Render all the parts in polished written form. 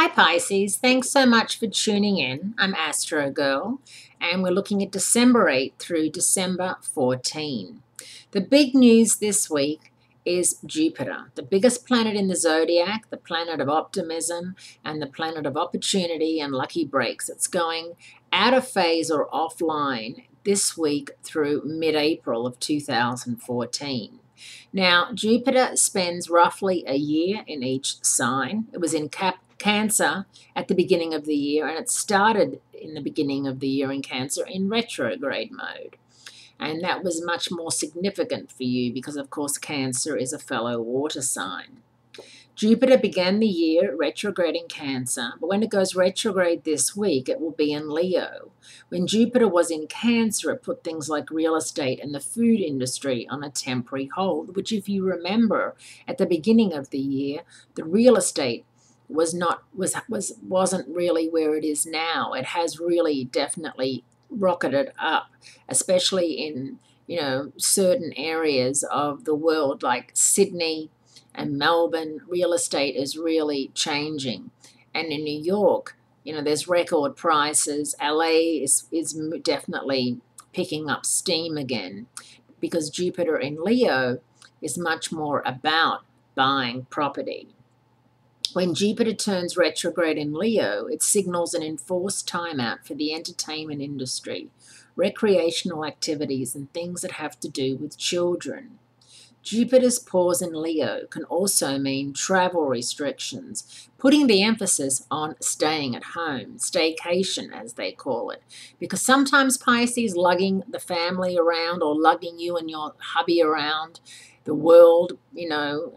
Hi Pisces, thanks so much for tuning in. I'm Astrogirl and we're looking at December 8 through December 14. The big news this week is Jupiter, the biggest planet in the zodiac, the planet of optimism and the planet of opportunity and lucky breaks. It's going out of phase or offline this week through mid-April of 2014. Now, Jupiter spends roughly a year in each sign. It was in Cancer at the beginning of the year, and it started in the beginning of the year in Cancer in retrograde mode. And that was much more significant for you because, of course, Cancer is a fellow water sign. Jupiter began the year retrograde in Cancer, but when it goes retrograde this week, it will be in Leo. When Jupiter was in Cancer, it put things like real estate and the food industry on a temporary hold, which, if you remember, at the beginning of the year, the real estate wasn't really where it is now. It has really definitely rocketed up, especially in certain areas of the world like Sydney and Melbourne. Real estate is really changing, and in New York, there's record prices. LA is definitely picking up steam again because Jupiter in Leo is much more about buying property. When Jupiter turns retrograde in Leo, it signals an enforced timeout for the entertainment industry, recreational activities, and things that have to do with children. Jupiter's pause in Leo can also mean travel restrictions, putting the emphasis on staying at home, staycation as they call it, because sometimes Pisces lugging the family around or lugging you and your hubby around the world,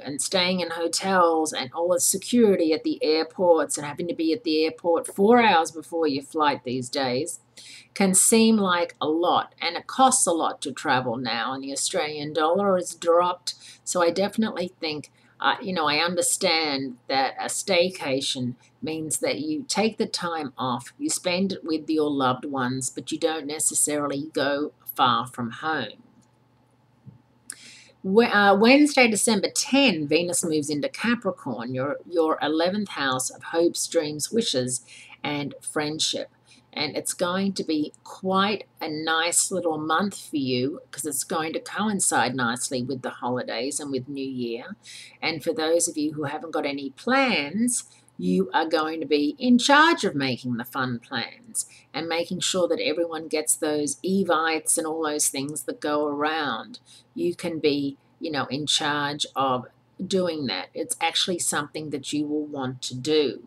and staying in hotels and all the security at the airports and having to be at the airport 4 hours before your flight these days can seem like a lot, and it costs a lot to travel now, and the Australian dollar has dropped. So I definitely think, I understand that a staycation means that you take the time off, you spend it with your loved ones, but you don't necessarily go far from home. Wednesday, December 10, Venus moves into Capricorn, your 11th house of hopes, dreams, wishes, and friendship. And it's going to be quite a nice little month for you because it's going to coincide nicely with the holidays and with New Year. And for those of you who haven't got any plans, you are going to be in charge of making the fun plans and making sure that everyone gets those evites and all those things that go around. You can be, in charge of doing that. It's actually something that you will want to do.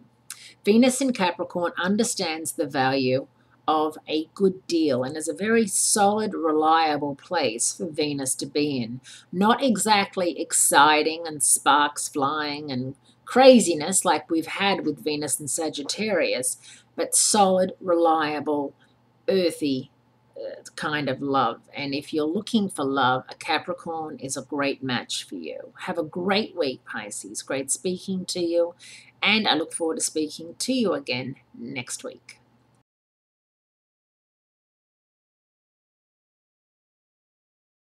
Venus in Capricorn understands the value of a good deal and is a very solid, reliable place for Venus to be in. Not exactly exciting and sparks flying and craziness like we've had with Venus and Sagittarius, but solid, reliable, earthy kind of love. And if you're looking for love, a Capricorn is a great match for you. Have a great week, Pisces. Great speaking to you, and I look forward to speaking to you again next week.